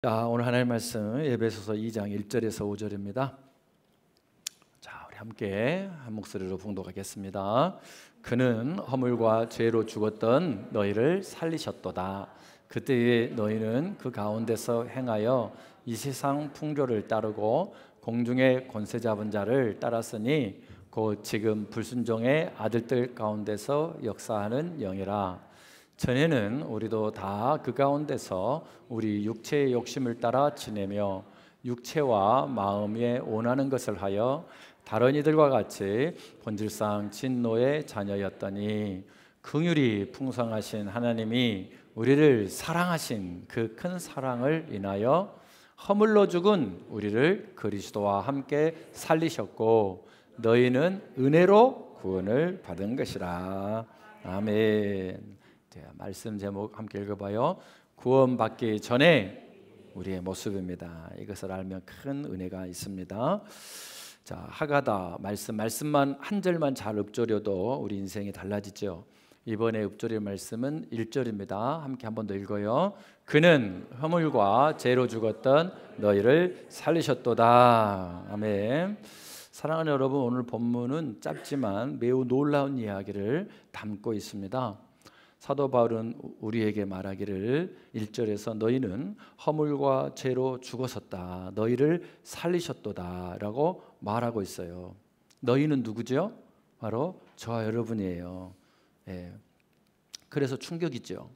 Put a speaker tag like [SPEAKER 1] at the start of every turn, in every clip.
[SPEAKER 1] 자, 오늘 하나님의 말씀 에베소서 2장 1절에서 5절입니다. 자, 우리 함께 한 목소리로 봉독하겠습니다. 그는 허물과 죄로 죽었던 너희를 살리셨도다. 그때에 너희는 그 가운데서 행하여 이 세상 풍조를 따르고 공중의 권세 잡은 자를 따랐으니 곧 지금 불순종의 아들들 가운데서 역사하는 영이라. 전에는 우리도 다 그 가운데서 우리 육체의 욕심을 따라 지내며 육체와 마음에 원하는 것을 하여 다른 이들과 같이 본질상 진노의 자녀였더니 긍휼이 풍성하신 하나님이 우리를 사랑하신 그 큰 사랑을 인하여 허물로 죽은 우리를 그리스도와 함께 살리셨고 너희는 은혜로 구원을 받은 것이라. 아멘. 자, 말씀 제목 함께 읽어봐요. 구원받기 전에 우리의 모습입니다. 이것을 알면 큰 은혜가 있습니다. 자, 하가다 말씀만 한 절만 잘 읊조려도 우리 인생이 달라지죠. 이번에 읊조릴 말씀은 1절입니다. 함께 한 번 더 읽어요. 그는 허물과 죄로 죽었던 너희를 살리셨도다. 아멘. 사랑하는 여러분, 오늘 본문은 짧지만 매우 놀라운 이야기를 담고 있습니다. 사도 바울은 우리에게 말하기를 1절에서 너희는 허물과 죄로 죽었었다. 너희를 살리셨도다 라고 말하고 있어요. 너희는 누구죠? 바로 저와 여러분이에요. 예. 그래서 충격이죠.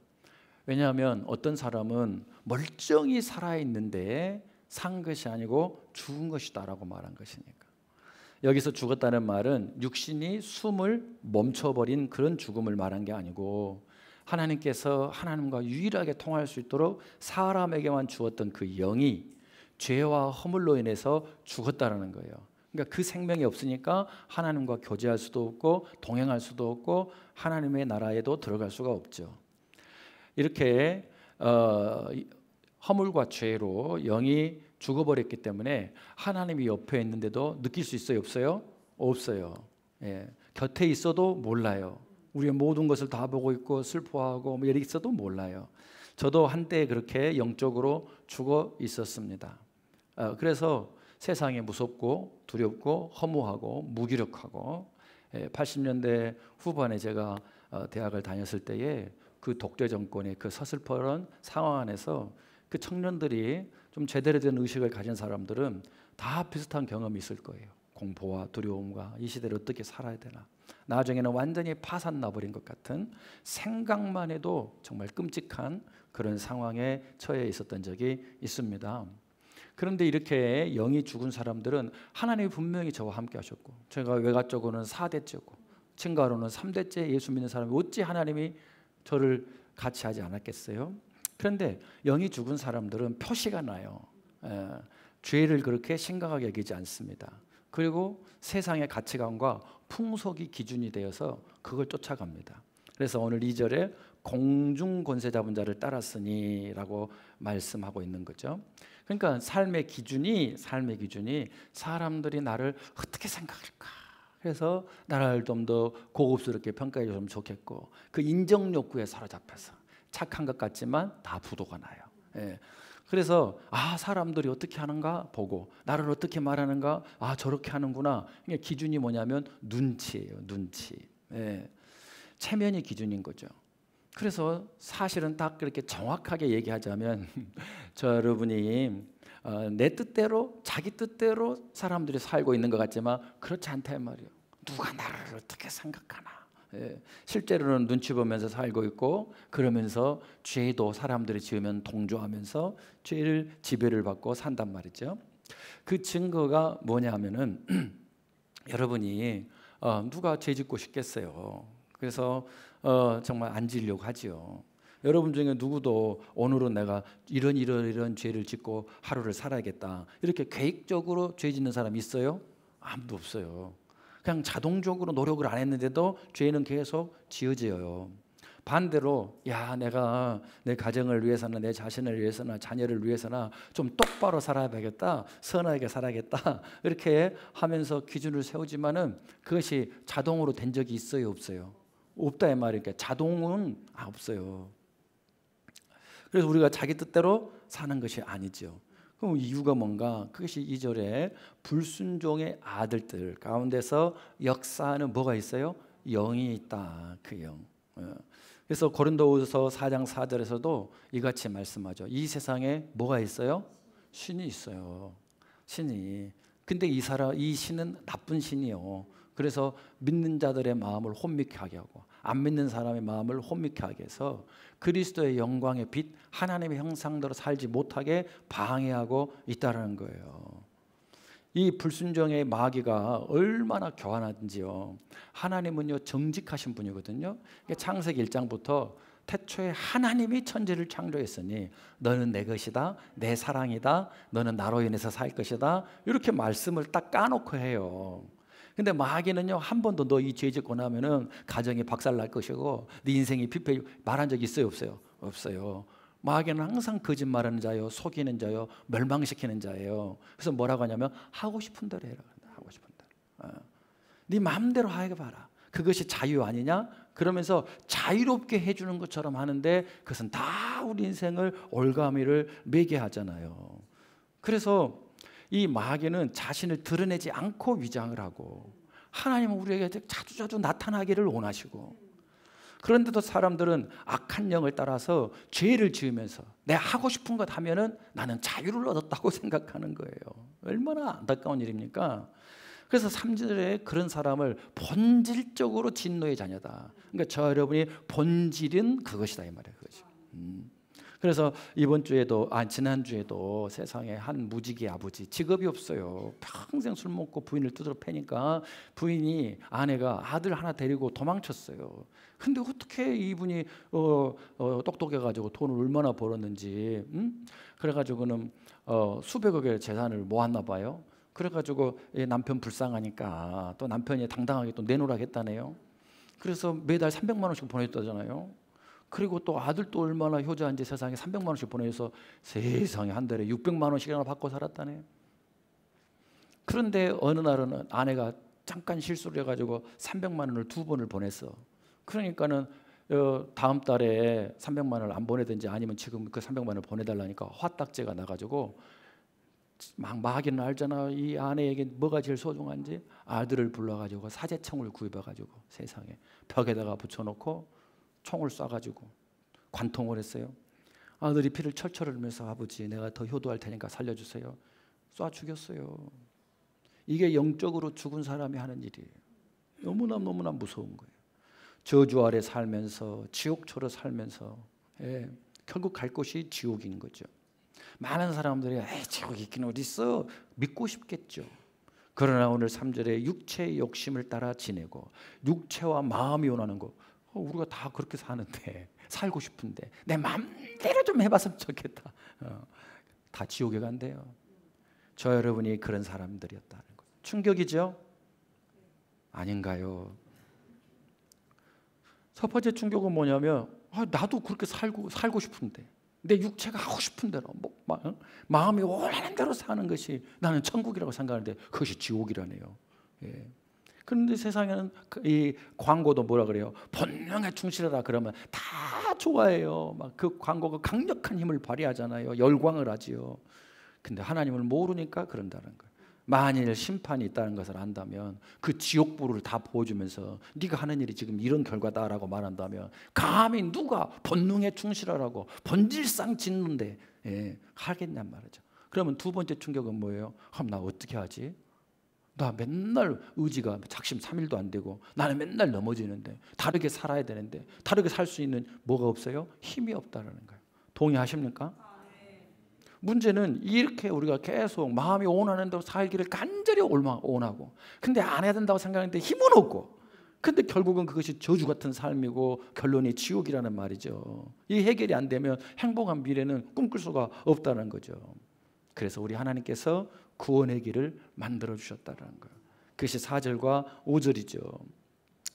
[SPEAKER 1] 왜냐하면 어떤 사람은 멀쩡히 살아있는데 산 것이 아니고 죽은 것이다 라고 말한 것이니까. 여기서 죽었다는 말은 육신이 숨을 멈춰버린 그런 죽음을 말한 게 아니고 하나님께서 하나님과 유일하게 통할 수 있도록 사람에게만 주었던 그 영이 죄와 허물로 인해서 죽었다는 거예요. 그러니까 그 생명이 없으니까 하나님과 교제할 수도 없고 동행할 수도 없고 하나님의 나라에도 들어갈 수가 없죠. 이렇게 허물과 죄로 영이 죽어버렸기 때문에 하나님이 옆에 있는데도 느낄 수 있어요? 없어요? 없어요. 예. 곁에 있어도 몰라요. 우리의 모든 것을 다 보고 있고 슬퍼하고 이렇게 있어도 몰라요. 저도 한때 그렇게 영적으로 죽어 있었습니다. 그래서 세상이 무섭고 두렵고 허무하고 무기력하고 80년대 후반에 제가 대학을 다녔을 때에 그 독재 정권의 그 서슬퍼런 상황 안에서 그 청년들이 좀 제대로 된 의식을 가진 사람들은 다 비슷한 경험이 있을 거예요. 공포와 두려움과 이 시대를 어떻게 살아야 되나. 나중에는 완전히 파산 나버린 것 같은 생각만 해도 정말 끔찍한 그런 상황에 처해 있었던 적이 있습니다. 그런데 이렇게 영이 죽은 사람들은 하나님이 분명히 저와 함께 하셨고 제가 외가 쪽으로는 4대째고 친가로는 3대째 예수 믿는 사람이 어찌 하나님이 저를 같이 하지 않았겠어요? 그런데 영이 죽은 사람들은 표시가 나요. 죄를 그렇게 심각하게 여기지 않습니다. 그리고 세상의 가치관과 풍속이 기준이 되어서 그걸 쫓아갑니다. 그래서 오늘 2절에 공중 권세 잡은 자를 따랐으니 라고 말씀하고 있는 거죠. 그러니까 삶의 기준이 사람들이 나를 어떻게 생각할까? 그래서 나를 좀 더 고급스럽게 평가해 주면 좋겠고 그 인정 욕구에 사로잡혀서 착한 것 같지만 다 부도가 나요. 예. 그래서 사람들이 어떻게 하는가 보고 나를 어떻게 말하는가 저렇게 하는구나. 이게 기준이 뭐냐면 눈치예요. 눈치. 예. 체면이 기준인 거죠. 그래서 사실은 딱 그렇게 정확하게 얘기하자면 저 여러분이 내 뜻대로 자기 뜻대로 사람들이 살고 있는 것 같지만 그렇지 않다 이 말이에요. 누가 나를 어떻게 생각하나. 예, 실제로는 눈치 보면서 살고 있고 그러면서 죄도 사람들이 지으면 동조하면서 죄를 지배를 받고 산단 말이죠. 그 증거가 뭐냐면은 여러분이 누가 죄 짓고 싶겠어요. 그래서 정말 안 지려고 하지요. 여러분 중에 누구도 오늘은 내가 이런 죄를 짓고 하루를 살아야겠다 이렇게 계획적으로 죄 짓는 사람 있어요? 아무도 없어요. 그냥 자동적으로 노력을 안 했는데도 죄는 계속 지어져요. 반대로 내가 내 가정을 위해서나 내 자신을 위해서나 자녀를 위해서나 좀 똑바로 살아야겠다, 선하게 살아야겠다 이렇게 하면서 기준을 세우지만은 그것이 자동으로 된 적이 있어요? 없어요? 없다 이 말이니까 자동은 없어요. 그래서 우리가 자기 뜻대로 사는 것이 아니죠. 그럼 이유가 뭔가? 그것이 2절에 불순종의 아들들 가운데서 역사하는 뭐가 있어요? 영이 있다. 그 영. 그래서 고린도후서 4장 4절에서도 이같이 말씀하죠. 이 세상에 뭐가 있어요? 신이 있어요. 신이. 근데 이 신은 나쁜 신이요. 그래서 믿는 자들의 마음을 혼미케 하게 하고 안 믿는 사람의 마음을 혼미케 하게 해서 그리스도의 영광의 빛, 하나님의 형상대로 살지 못하게 방해하고 있다는 거예요. 이 불순종의 마귀가 얼마나 교활한지요. 하나님은요 정직하신 분이거든요. 창세기 1장부터 태초에 하나님이 천지를 창조했으니 너는 내 것이다, 내 사랑이다, 너는 나로 인해서 살 것이다, 이렇게 말씀을 딱 까놓고 해요. 근데 마귀는요 한 번도 너 이 죄 짓고 나면은 가정이 박살날 것이고 네 인생이 피폐 말한 적이 있어요 없어요? 없어요. 마귀는 항상 거짓말하는 자요, 속이는 자요, 멸망시키는 자예요. 그래서 뭐라고 하냐면 하고 싶은 대로 해라. 하고 싶은 대로. 네 마음대로 하게 봐라. 그것이 자유 아니냐? 그러면서 자유롭게 해주는 것처럼 하는데 그것은 다 우리 인생을 올가미를 매게 하잖아요. 그래서 이 마귀는 자신을 드러내지 않고 위장을 하고 하나님은 우리에게 자주자주 나타나기를 원하시고 그런데도 사람들은 악한 영을 따라서 죄를 지으면서 내가 하고 싶은 것 하면은 나는 자유를 얻었다고 생각하는 거예요. 얼마나 안타까운 일입니까? 그래서 3절에 그런 사람을 본질적으로 진노의 자녀다. 그러니까 저 여러분이 본질은 그것이다 이 말이에요. 그것이. 그래서 이번 주에도 지난 주에도 세상에 한 무직의 아버지 직업이 없어요. 평생 술 먹고 부인을 두드러 패니까 부인이 아내가 아들 하나 데리고 도망쳤어요. 근데 어떻게 이분이 똑똑해가지고 돈을 얼마나 벌었는지 그래가지고는 수백억의 재산을 모았나 봐요. 그래가지고 남편 불쌍하니까 또 남편이 당당하게 또 내놓으라고 했다네요. 그래서 매달 300만 원씩 보냈다잖아요. 그리고 또 아들도 얼마나 효자인지 세상에 300만 원씩 보내서 세상에 한 달에 600만 원씩이나 받고 살았다네요. 그런데 어느 날은 아내가 잠깐 실수를 해가지고 300만 원을 2번을 보냈어. 그러니까는 다음 달에 300만 원을 안 보내든지 아니면 지금 그 300만 원을 보내달라니까 화딱지가 나가지고 마귀는 알잖아. 이 아내에게 뭐가 제일 소중한지 아들을 불러가지고 사제총을 구입해가지고 세상에 벽에다가 붙여놓고 총을 쏴가지고 관통을 했어요. 아들이 피를 철철 흘리면서 아버지 내가 더 효도할 테니까 살려주세요. 쏴 죽였어요. 이게 영적으로 죽은 사람이 하는 일이에요. 너무나 무서운 거예요. 저주 아래 살면서 지옥처럼 살면서 결국 갈 곳이 지옥인 거죠. 많은 사람들이 지옥이 있긴 어디 있어 믿고 싶겠죠. 그러나 오늘 3절에 육체의 욕심을 따라 지내고 육체와 마음이 원하는 거 우리가 다 그렇게 사는데 살고 싶은데 내 마음대로 좀 해봤으면 좋겠다. 다 지옥에 간대요. 저 여러분이 그런 사람들이었다는 거예요. 충격이죠? 아닌가요? 첫 번째 충격은 뭐냐면 나도 그렇게 살고 싶은데 내 육체가 하고 싶은 대로 마음이 원하는 대로 사는 것이 나는 천국이라고 생각하는데 그것이 지옥이라네요. 그런데 세상에는 이 광고도 뭐라 그래요? 본능에 충실하라 그러면 다 좋아해요. 막 그 광고가 강력한 힘을 발휘하잖아요. 열광을 하지요. 근데 하나님을 모르니까 그런다는 거예요. 만일 심판이 있다는 것을 안다면 그 지옥불을 다 보여주면서 네가 하는 일이 지금 이런 결과다라고 말한다면 감히 누가 본능에 충실하라고 본질상 짓는데 하겠냔 말이죠. 그러면 두 번째 충격은 뭐예요? 그럼 나 어떻게 하지? 나 맨날 의지가 작심 3일도 안 되고 나는 맨날 넘어지는데 다르게 살아야 되는데 다르게 살 수 있는 뭐가 없어요? 힘이 없다는 거예요. 동의하십니까? 문제는 이렇게 우리가 계속 마음이 원하는 대로 살기를 간절히 원하고 근데 안 해야 된다고 생각하는데 힘은 없고 근데 결국은 그것이 저주 같은 삶이고 결론이 지옥이라는 말이죠. 이 해결이 안 되면 행복한 미래는 꿈꿀 수가 없다는 거죠. 그래서 우리 하나님께서 구원의 길을 만들어 주셨다는 거예요. 그것이 4절과 5절이죠.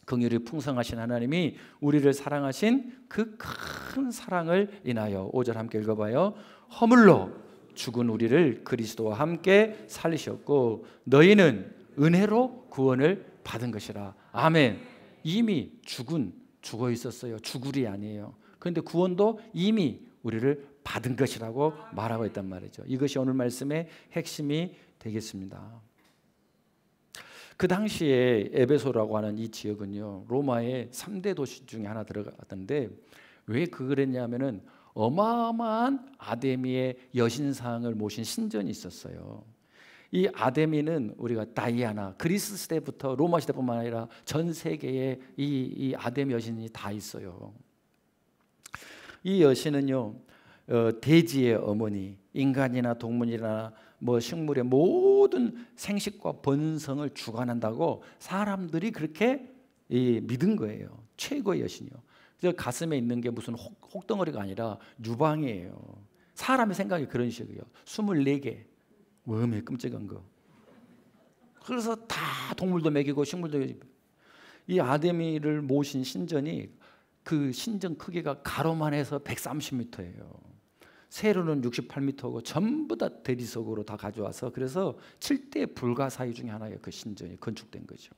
[SPEAKER 1] 긍휼이 풍성하신 하나님이 우리를 사랑하신 그 큰 사랑을 인하여 5절 함께 읽어봐요. 허물로 죽은 우리를 그리스도와 함께 살리셨고 너희는 은혜로 구원을 받은 것이라. 아멘. 이미 죽어 있었어요. 죽으리 아니에요. 그런데 구원도 이미 우리를 받은 것이라고 말하고 있단 말이죠. 이것이 오늘 말씀의 핵심이 되겠습니다. 그 당시에 에베소라고 하는 이 지역은요, 로마의 3대 도시 중에 하나 들어갔던데, 왜 그랬냐면은 어마어마한 아데미의 여신상을 모신 신전이 있었어요. 이 아데미는 우리가 다이아나, 그리스 시대부터 로마 시대뿐만 아니라 전 세계에 이 아데미 여신이 다 있어요. 이 여신은요, 대지의 어머니, 인간이나 동물이나 뭐 식물의 모든 생식과 번성을 주관한다고 사람들이 그렇게 믿은 거예요. 최고의 여신이요. 그래서 가슴에 있는 게 무슨 혹덩어리가 아니라 유방이에요. 사람의 생각이 그런 식이에요. 24개. 웜에 끔찍한 거. 그래서 다 동물도 먹이고 식물도 먹이고. 이 아데미를 모신 신전이, 그 신전 크기가 가로만 해서 130m예요. 세로는 68m고 전부 다 대리석으로 다 가져와서, 그래서 7대 불가사의 중에 하나예요. 그 신전이 건축된 거죠.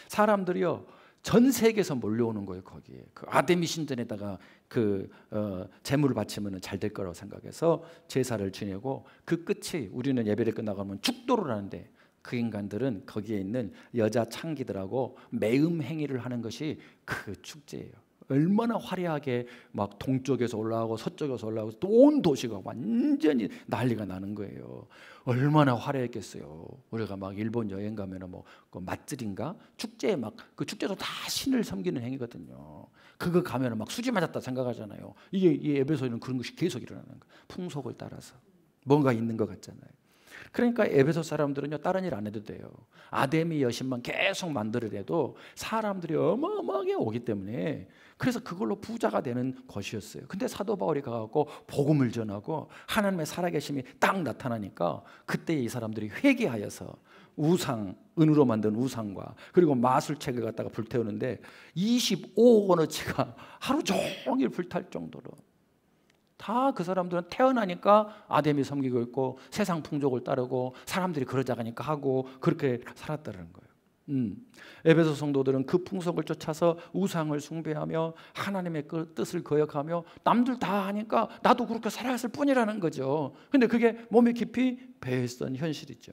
[SPEAKER 1] 사람들이요, 전 세계에서 몰려오는 거예요. 거기에 그 아데미 신전에다가 제물을 바치면 잘 될 거라고 생각해서 제사를 지내고, 그 끝이 우리는 예배를 끝나고 하면 죽도로라는데, 그 인간들은 거기에 있는 여자 창기들하고 매음 행위를 하는 것이 그 축제예요. 얼마나 화려하게 막 동쪽에서 올라오고 서쪽에서 올라오고 또 온 도시가 완전히 난리가 나는 거예요. 얼마나 화려했겠어요. 우리가 막 일본 여행 가면은 그 맛들인가 축제에 막 그 축제도 다 신을 섬기는 행위거든요. 그거 가면은 막 수지 맞았다 생각하잖아요. 이게 이 에베소에는 그런 것이 계속 일어나는 거예요. 풍속을 따라서 뭔가 있는 것 같잖아요. 그러니까 에베소 사람들은요, 다른 일 안 해도 돼요. 아데미 여신만 계속 만들어내도 사람들이 어마어마하게 오기 때문에, 그래서 그걸로 부자가 되는 것이었어요. 근데 사도 바울이 가갖고 복음을 전하고 하나님의 살아계심이 딱 나타나니까, 그때 이 사람들이 회개하여서 우상, 은으로 만든 우상과 그리고 마술책을 갖다가 불태우는데 25억 원어치가 하루 종일 불탈 정도로, 다 그 사람들은 태어나니까 아데미 섬기고 있고 세상 풍족을 따르고 사람들이 그러자가니까 하고 그렇게 살았다는 거예요. 에베소 성도들은 그 풍속을 쫓아서 우상을 숭배하며 하나님의 그 뜻을 거역하며 남들 다 하니까 나도 그렇게 살아갔을 뿐이라는 거죠. 근데 그게 몸에 깊이 배했던 현실이죠.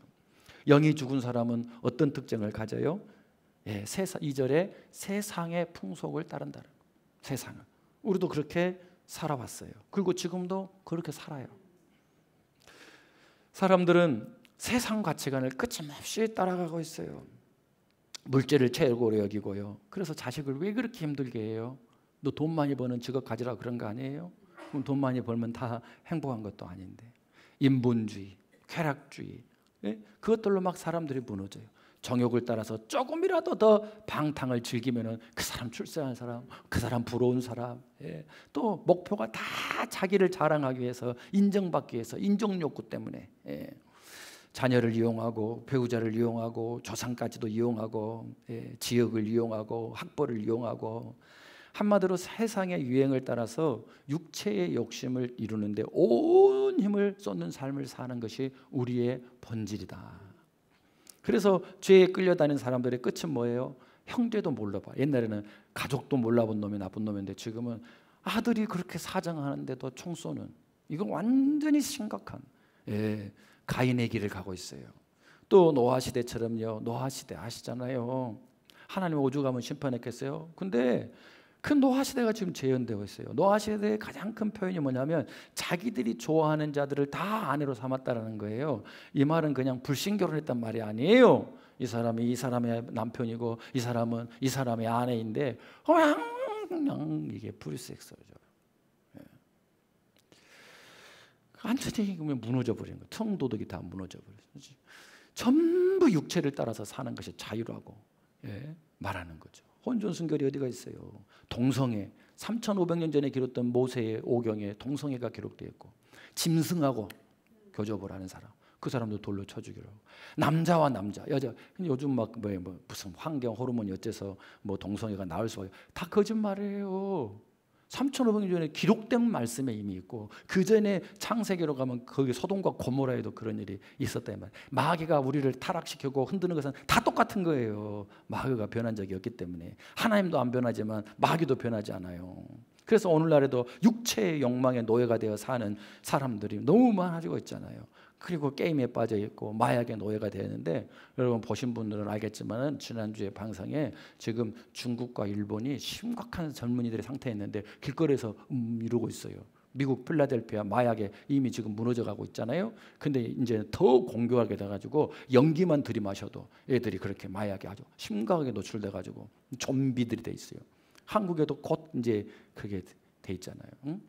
[SPEAKER 1] 영이 죽은 사람은 어떤 특징을 가져요? 2절에 세상의 풍속을 따른다는 거예요. 세상을. 우리도 그렇게 살아왔어요. 그리고 지금도 그렇게 살아요. 사람들은 세상 가치관을 끊임없이 따라가고 있어요. 물질을 최고로 여기고요. 그래서 자식을 왜 그렇게 힘들게 해요? 너 돈 많이 버는 직업 가지라 그런 거 아니에요? 그럼 돈 많이 벌면 다 행복한 것도 아닌데. 인본주의, 쾌락주의, 그것들로 막 사람들이 무너져요. 정욕을 따라서 조금이라도 더 방탕을 즐기면은 그 사람 출세한 사람, 그 사람 부러운 사람, 또 목표가 다 자기를 자랑하기 위해서, 인정받기 위해서, 인정욕구 때문에 자녀를 이용하고 배우자를 이용하고 조상까지도 이용하고 지역을 이용하고 학벌을 이용하고, 한마디로 세상의 유행을 따라서 육체의 욕심을 이루는데 온 힘을 쏟는 삶을 사는 것이 우리의 본질이다. 그래서 죄에 끌려다니는 사람들의 끝은 뭐예요? 형제도 몰라봐. 옛날에는 가족도 몰라본 놈이 나쁜 놈인데, 지금은 아들이 그렇게 사정하는데도 총 쏘는, 이건 완전히 심각한 가인의 길을 가고 있어요. 또 노아 시대처럼요. 노아 시대 아시잖아요. 하나님 오죽하면 심판했겠어요. 근데 그 노아 시대가 지금 재현되고 있어요. 노아 시대의 가장 큰 표현이 뭐냐면 자기들이 좋아하는 자들을 다 아내로 삼았다라는 거예요. 이 말은 그냥 불신결혼했단 말이 아니에요. 이 사람이 이 사람의 남편이고 이 사람은 이 사람의 아내인데 그냥 이게 프리섹스죠. 완전히 무너져 버린 거예요. 성도덕이 다 무너져 버렸어요. 전부 육체를 따라서 사는 것이 자유라고 말하는 거죠. 혼전순결이 어디가 있어요? 동성애, 3,500년 전에 기록된 모세의 오경에 동성애가 기록되어 있고, 짐승하고 교접을 하는 사람, 그 사람도 돌로 쳐 죽이라고. 남자와 남자, 여자, 요즘 막 무슨 환경 호르몬이 어째서 뭐 동성애가 나올 수가 있어요. 다 거짓말이에요. 3,500년 전에 기록된 말씀에 이미 있고, 그 전에 창세기로 가면 거기 소돔과 고모라에도 그런 일이 있었다 이 말이에요. 마귀가 우리를 타락시키고 흔드는 것은 다 똑같은 거예요. 마귀가 변한 적이 없기 때문에. 하나님도 안 변하지만 마귀도 변하지 않아요. 그래서 오늘날에도 육체의 욕망의 노예가 되어 사는 사람들이 너무 많아지고 있잖아요. 그리고 게임에 빠져 있고 마약의 노예가 되는데, 여러분 보신 분들은 알겠지만 지난주에 방송에 지금 중국과 일본이 심각한 젊은이들의 상태에 있는데 길거리에서 이러고 있어요. 미국 필라델피아 마약에 이미 지금 무너져가고 있잖아요. 근데 이제 더 공교하게 돼가지고 연기만 들이마셔도 애들이 그렇게 마약에 아주 심각하게 노출돼가지고 좀비들이 돼 있어요. 한국에도 곧 이제 그게 돼 있잖아요. 응?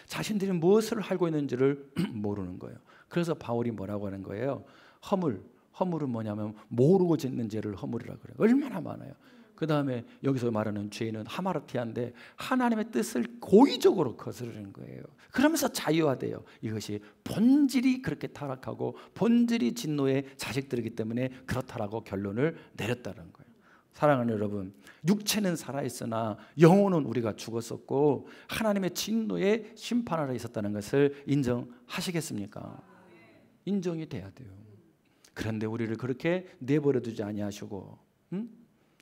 [SPEAKER 1] 자신들이 무엇을 알고 있는지를 모르는 거예요. 그래서 바울이 뭐라고 하는 거예요? 허물은 뭐냐면 모르고 짓는 죄를 허물이라고 그래요. 얼마나 많아요. 그 다음에 여기서 말하는 죄는 하마르티아인데 하나님의 뜻을 고의적으로 거스르는 거예요. 그러면서 자유화돼요. 이것이 본질이 그렇게 타락하고 본질이 진노의 자식들이기 때문에 그렇다라고 결론을 내렸다는 거예요. 사랑하는 여러분, 육체는 살아있으나 영혼은 우리가 죽었었고 하나님의 진노의 심판 아래 있었다는 것을 인정하시겠습니까? 인정이 돼야 돼요. 그런데 우리를 그렇게 내버려 두지 아니하시고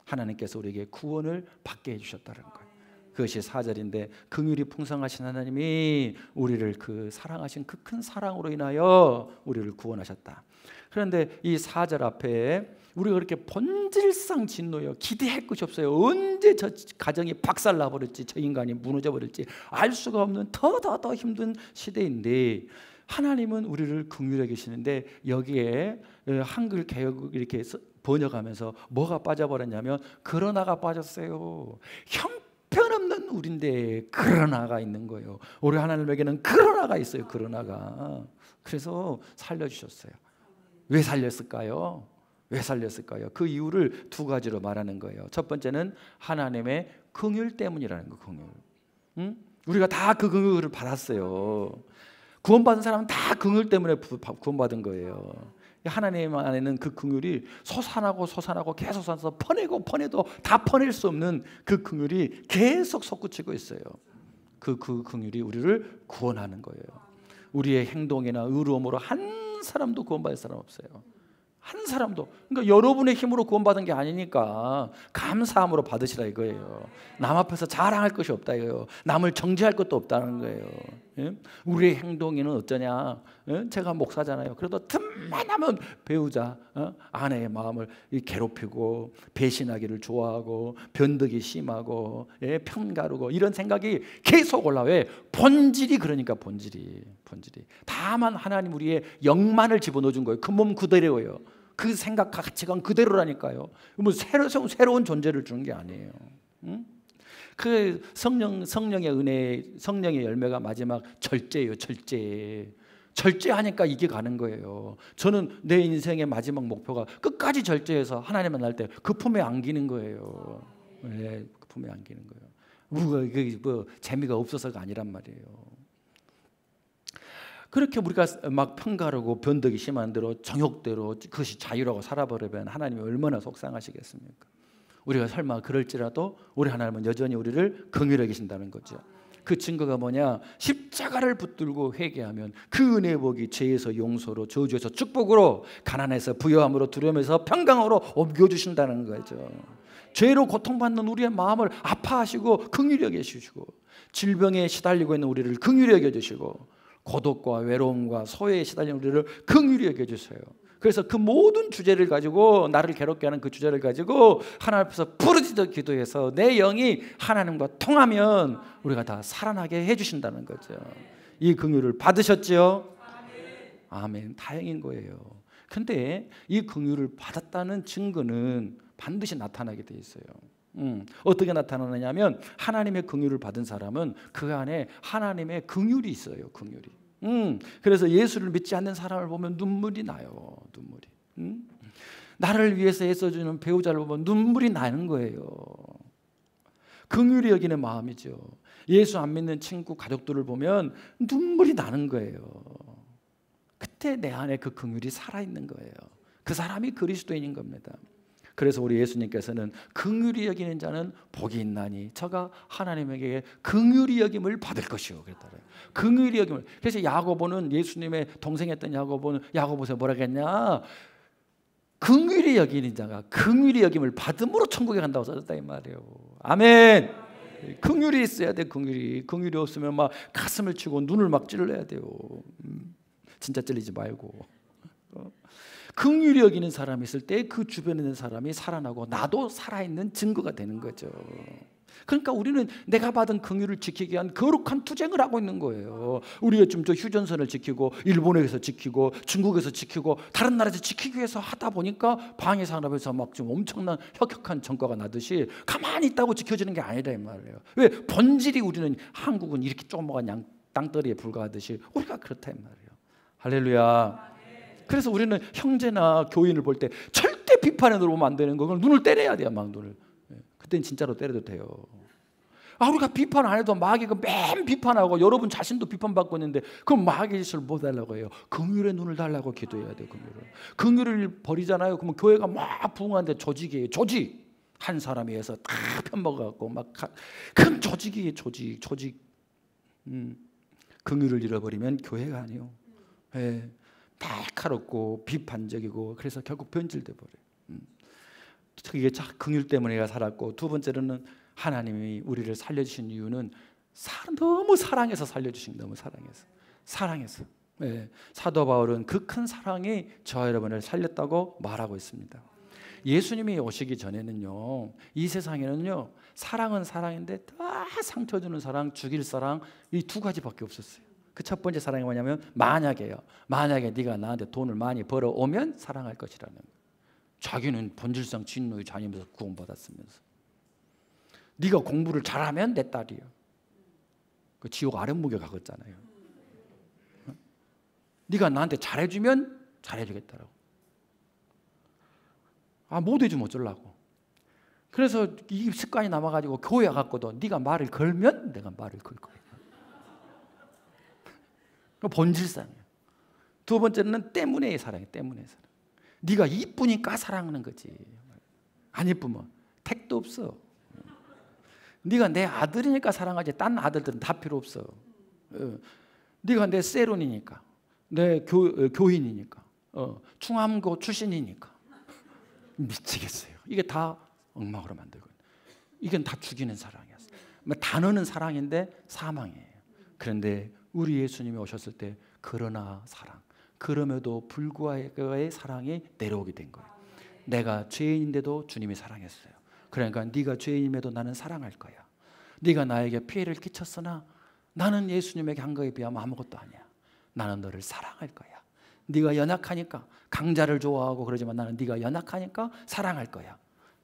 [SPEAKER 1] 하나님께서 우리에게 구원을 받게 해주셨다는 거예요. 그것이 4절인데 긍휼이 풍성하신 하나님이 우리를 그 사랑하신 그 큰 사랑으로 인하여 우리를 구원하셨다. 그런데 이 4절 앞에 우리가 그렇게 본질상 진노요, 기대할 것이 없어요. 언제 저 가정이 박살나버릴지, 저 인간이 무너져버릴지 알 수가 없는 더 힘든 시대인데 하나님은 우리를 긍휼히 계시는데 여기에 한글 개역 이렇게 번역하면서 뭐가 빠져버렸냐면 그러나가 빠졌어요. 형편없는 우리인데 그러나가 있는 거예요. 우리 하나님에게는 그러나가 있어요. 그러나가. 그래서 살려주셨어요. 왜 살렸을까요? 왜 살렸을까요? 그 이유를 두 가지로 말하는 거예요. 첫 번째는 하나님의 긍휼 때문이라는 거. 긍휼. 응? 우리가 다 그 긍휼을 받았어요. 구원받은 사람은 다 긍휼 때문에 구원받은 거예요. 하나님 안에는 그 긍휼이 솟아나고 계속 솟아서 퍼내도 다 퍼낼 수 없는 그 긍휼이 계속 솟구치고 있어요. 그 긍휼이 우리를 구원하는 거예요. 우리의 행동이나 의로움으로 한 사람도 구원받을 사람 없어요. 한 사람도. 그러니까 여러분의 힘으로 구원받은 게 아니니까 감사함으로 받으시라 이거예요. 남 앞에서 자랑할 것이 없다 이거예요. 남을 정죄할 것도 없다는 거예요. 예? 우리의 행동에는 어쩌냐? 예? 제가 목사잖아요. 그래도 틈만 하면 배우자, 아내의 마음을 괴롭히고 배신하기를 좋아하고 변덕이 심하고 편가르고 이런 생각이 계속 올라와. 왜? 본질이 그러니까 본질이. 다만 하나님 우리의 영만을 집어넣어 준 거예요. 그 몸 그대로예요. 그 생각과 가치관 그대로라니까요. 뭐 새로운 존재를 주는 게 아니에요. 응? 그 성령의 은혜, 성령의 열매가 마지막 절제예요. 절제하니까 이게 가는 거예요. 저는 내 인생의 마지막 목표가 끝까지 절제해서 하나님 만날 때 그 품에 안기는 거예요. 네, 그 품에 안기는 거예요. 뭐 재미가 없어서가 아니란 말이에요. 그렇게 우리가 막 편가르고 변덕이 심한 대로 정욕대로 그것이 자유라고 살아버리면 하나님이 얼마나 속상하시겠습니까? 우리가 설마 그럴지라도 우리 하나님은 여전히 우리를 긍휼히 계신다는 거죠. 그 증거가 뭐냐? 십자가를 붙들고 회개하면 그 은혜의 복이 죄에서 용서로, 저주에서 축복으로, 가난에서 부요함으로, 두려움에서 평강으로 옮겨주신다는 거죠. 죄로 고통받는 우리의 마음을 아파하시고 긍휼히 여겨주시고, 질병에 시달리고 있는 우리를 긍휼히 여겨주시고, 고독과 외로움과 소외에 시달린 우리를 긍휼히 여겨주세요. 그래서 그 모든 주제를 가지고, 나를 괴롭게 하는 그 주제를 가지고 하나님 앞에서 부르짖어 기도해서 내 영이 하나님과 통하면 우리가 다 살아나게 해주신다는 거죠. 이 긍휼을 받으셨죠? 아멘. 다행인 거예요. 근데 이 긍휼을 받았다는 증거는 반드시 나타나게 돼 있어요. 어떻게 나타나느냐면 하나님의 긍휼을 받은 사람은 그 안에 하나님의 긍휼이 있어요. 긍휼이. 그래서 예수를 믿지 않는 사람을 보면 눈물이 나요. 눈물이. 나를 위해서 애써주는 배우자를 보면 눈물이 나는 거예요. 긍휼히 여기는 마음이죠. 예수 안 믿는 친구, 가족들을 보면 눈물이 나는 거예요. 그때 내 안에 그 긍휼이 살아있는 거예요. 그 사람이 그리스도인인 겁니다. 그래서 우리 예수님께서는 긍휼히 여기는 자는 복이 있나니 저가 하나님에게 긍휼히 여김을 받을 것이요 그랬더래요. 긍휼히 여김을. 그래서 야고보는, 예수님의 동생이었던 야고보는, 야고보서 뭐라 했냐? 긍휼히 여기는 자가 긍휼히 여김을 받음으로 천국에 간다고 써졌다 이 말이에요. 아멘. 긍휼이 있어야 돼. 긍휼이 없으면 막 가슴을 치고 눈을 막 찔러야 돼요. 진짜 찔리지 말고. 긍휼히 여기는 사람이 있을 때 그 주변에 있는 사람이 살아나고 나도 살아있는 증거가 되는 거죠. 그러니까 우리는 내가 받은 긍휼을 지키기 위한 거룩한 투쟁을 하고 있는 거예요. 우리가 좀 저 휴전선을 지키고 일본에서 지키고 중국에서 지키고 다른 나라에서 지키기 위해서 하다 보니까 방해 산업에서 막 좀 엄청난 혁혁한 전과가 나듯이 가만히 있다고 지켜지는 게 아니라 이 말이에요. 왜? 본질이 우리는 한국은 이렇게 조그마한 땅덩어리에 불과하듯이 우리가 그렇다 이 말이에요. 할렐루야. 그래서 우리는 형제나 교인을 볼 때 절대 비판에 들어오면 안 되는 거. 그걸 눈을 때려야 돼요. 막 눈을. 그때는 진짜로 때려도 돼요. 우리가 비판 안 해도 마귀가 맨 비판하고 여러분 자신도 비판받고 있는데 그럼 마귀 짓을 뭐 달라고 해요? 긍휼의 눈을 달라고 기도해야 돼요. 긍휼을 버리잖아요. 그러면 교회가 막 부흥하는데 조직이에요. 조직. 한 사람이 해서 다 편먹어갖고 막 큰 조직이에요. 조직. 긍휼을 잃어버리면 교회가 아니에요. 네. 날카롭고 비판적이고 그래서 결국 변질돼 버려요. 이게 긍휼 때문에 내가 살았고, 두 번째로는 하나님이 우리를 살려주신 이유는 너무 사랑해서 살려주신, 너무 사랑해서. 네. 사도 바울은 그 큰 사랑이 저와 여러분을 살렸다고 말하고 있습니다. 예수님이 오시기 전에는요, 이 세상에는요, 사랑은 사랑인데 다 상처 주는 사랑, 죽일 사랑, 이 두 가지밖에 없었어요. 그 첫 번째 사랑이 뭐냐면 만약에 네가 나한테 돈을 많이 벌어오면 사랑할 것이라는 거예요. 자기는 본질상 진노의 자녀면서 구원받았으면서 네가 공부를 잘하면 내 딸이야. 그 지옥 아랫목에 가겠잖아요. 네가 나한테 잘해주면 잘해주겠다라고. 못 해주면 어쩌려고. 그래서 이 습관이 남아가지고 교회 가고도 네가 말을 걸면 내가 말을 걸 거야. 본질상이에요. 두 번째는 때문에의 사랑이에요. 때문에의 사랑. 네가 이쁘니까 사랑하는 거지. 안 이쁘면 택도 없어. 네가 내 아들이니까 사랑하지. 딴 아들들은 다 필요 없어. 네가 내 세론이니까, 내 교인이니까, 충암고 출신이니까. 미치겠어요. 이게 다 엉망으로 만들고, 이건 다 죽이는 사랑이었어요. 단어는 사랑인데 사망이에요. 그런데 우리 예수님이 오셨을 때 그러나 사랑, 그럼에도 불구하고의 사랑이 내려오게 된 거예요. 내가 죄인인데도 주님이 사랑했어요. 그러니까 네가 죄인임에도 나는 사랑할 거야. 네가 나에게 피해를 끼쳤으나 나는 예수님에게 한 거에 비하면 아무것도 아니야. 나는 너를 사랑할 거야. 네가 연약하니까, 강자를 좋아하고 그러지만 나는 네가 연약하니까 사랑할 거야.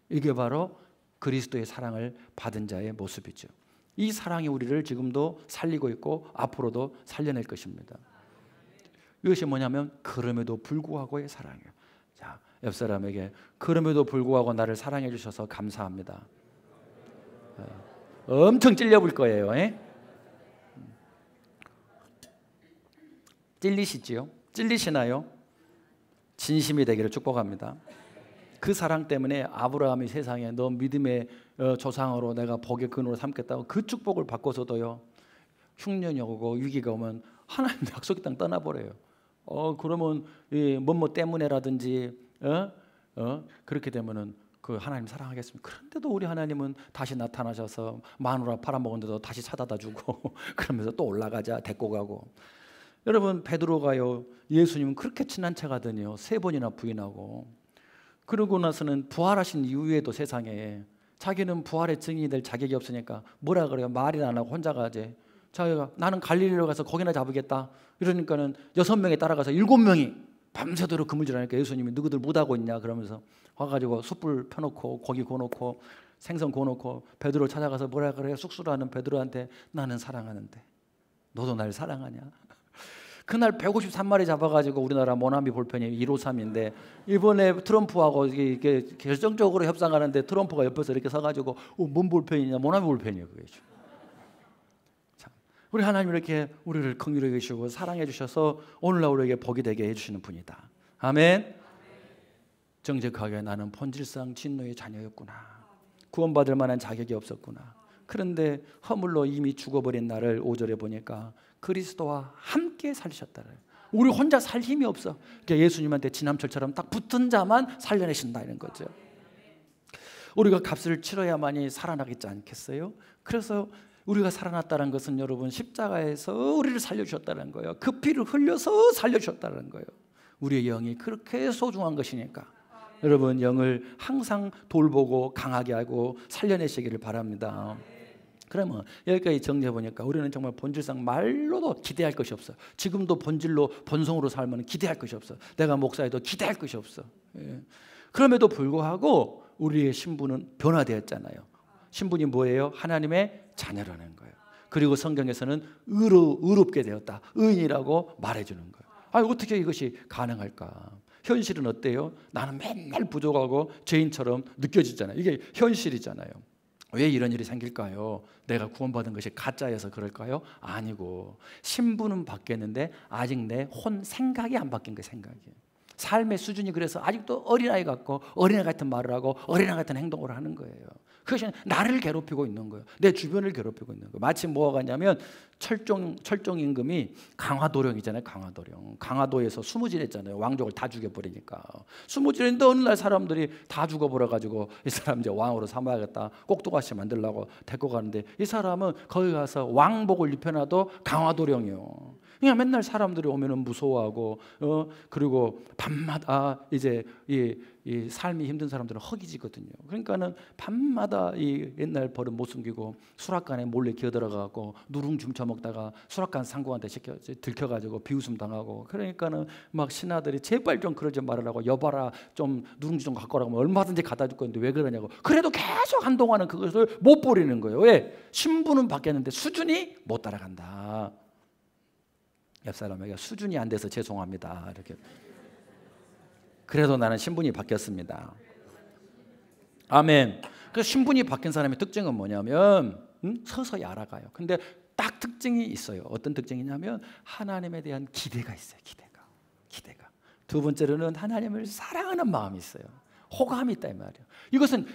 [SPEAKER 1] 이게 바로 그리스도의 사랑을 받은 자의 모습이죠. 이 사랑이 우리를 지금도 살리고 있고 앞으로도 살려낼 것입니다. 이것이 뭐냐면 그럼에도 불구하고의 사랑이에요. 자, 옆 사람에게 그럼에도 불구하고 나를 사랑해 주셔서 감사합니다. 엄청 찔려볼 거예요. 찔리시지요? 찔리시나요? 진심이 되기를 축복합니다. 그 사랑 때문에 아브라함이 세상에 너 믿음의 조상으로 내가 복의 근원으로 삼겠다고 그 축복을 받고서도요, 흉년이 오고 위기가 오면 하나님 약속의 땅 떠나버려요. 그러면 뭐뭐 때문에라든지 그렇게 되면은 그 하나님 사랑하겠습니다. 그런데도 우리 하나님은 다시 나타나셔서 마누라 팔아먹은데도 다시 사다다 주고 그러면서 또 올라가자 데리고 가고. 여러분, 베드로가요, 예수님은 그렇게 친한 척하더니요 3번이나 부인하고, 그러고 나서는 부활하신 이후에도 세상에 자기는 부활의 증인이 될 자격이 없으니까 뭐라 그래요? 말이나 안 하고 혼자 가지. 자기가 나는 갈릴리로 가서 고기나 잡으겠다. 이러니까는 6명이 따라가서 7명이 밤새도록 그물질하니까 예수님이 너희들 못하고 있냐 그러면서 와가지고 숯불 펴놓고 고기 구워놓고 생선 구워놓고 베드로 찾아가서 뭐라 그래요? 쑥스러워하는 베드로한테 나는 사랑하는데 너도 날 사랑하냐? 그날 153마리 잡아가지고 우리나라 모나미 볼펜이 153인데 이번에 트럼프하고 이게 결정적으로 협상하는데 트럼프가 옆에서 이렇게 서가지고 뭔 볼펜이냐? 모나미 볼펜이에요. 그게. 참, 우리 하나님 이렇게 우리를 긍휼히 여기시고 사랑해 주셔서 오늘날 우리에게 복이 되게 해주시는 분이다. 아멘. 정직하게 나는 본질상 진노의 자녀였구나. 구원받을 만한 자격이 없었구나. 그런데 허물로 이미 죽어버린 나를 5절에 보니까 그리스도와 함께 살리셨다. 우리 혼자 살 힘이 없어. 그러니까 예수님한테 지남철처럼 딱 붙은 자만 살려내신다 이런 거죠. 우리가 값을 치러야만이 살아나겠지 않겠어요? 그래서 우리가 살아났다는 것은 여러분 십자가에서 우리를 살려주셨다는 거예요. 그 피를 흘려서 살려주셨다는 거예요. 우리의 영이 그렇게 소중한 것이니까 여러분 영을 항상 돌보고 강하게 하고 살려내시기를 바랍니다. 그러면 여기까지 정리해 보니까 우리는 정말 본질상 말로도 기대할 것이 없어. 지금도 본질로 본성으로 살면 기대할 것이 없어. 내가 목사해도 기대할 것이 없어. 예. 그럼에도 불구하고 우리의 신분은 변화되었잖아요. 신분이 뭐예요? 하나님의 자녀라는 거예요. 그리고 성경에서는 의롭게 되었다, 의인이라고 말해주는 거예요. 아, 어떻게 이것이 가능할까? 현실은 어때요? 나는 맨날 부족하고 죄인처럼 느껴지잖아요. 이게 현실이잖아요. 왜 이런 일이 생길까요? 내가 구원받은 것이 가짜여서 그럴까요? 아니고 신분은 바뀌었는데 아직 내 생각이 안 바뀐 거예요. 생각이. 삶의 수준이 그래서 아직도 어린아이 같고 어린아이 같은 말을 하고 어린아이 같은 행동을 하는 거예요. 그것이 나를 괴롭히고 있는 거예요. 내 주변을 괴롭히고 있는 거예요. 마치 뭐가 같냐면 철종 임금이 강화도령이잖아요. 강화도에서 수무질했잖아요. 왕족을 다 죽여버리니까. 수무질했는데 어느 날 사람들이 다 죽어버려가지고 이 사람 이제 왕으로 삼아야겠다, 꼭두가시 만들려고 데리고 가는데 이 사람은 거기 가서 왕복을 입혀놔도 강화도령이요. 그냥 맨날 사람들이 오면은 무서워하고 그리고 밤마다 이제 이 삶이 힘든 사람들은 허기지거든요. 그러니까는 밤마다 이 옛날 버릇 못 숨기고 수락관에 몰래 기어들어가고 누룽 훔쳐먹다가 수락관 상공한테 들켜가지고 비웃음 당하고, 그러니까는 막 신하들이 제발 좀 그러지 말으라고, 여봐라 좀 누룽지 좀 갖고 오라고 하면 얼마든지 갖다 줄 건데 왜 그러냐고. 그래도 계속 한동안은 그것을 못 버리는 거예요. 왜? 신분은 바뀌었는데 수준이 못 따라간다. 옆 사람에게 수준이 안 돼서 죄송합니다. 이렇게. 그래도 나는 신분이 바뀌었습니다. 아멘. 그래서 신분이 바뀐 사람의 특징은 뭐냐면 서서히 알아가요. 근데 딱 특징이 있어요. 어떤 특징이냐면 하나님에 대한 기대가 있어요. 기대가. 두 번째로는 하나님을 사랑하는 마음이 있어요. 호감이 있다 이 말이에요. 이것은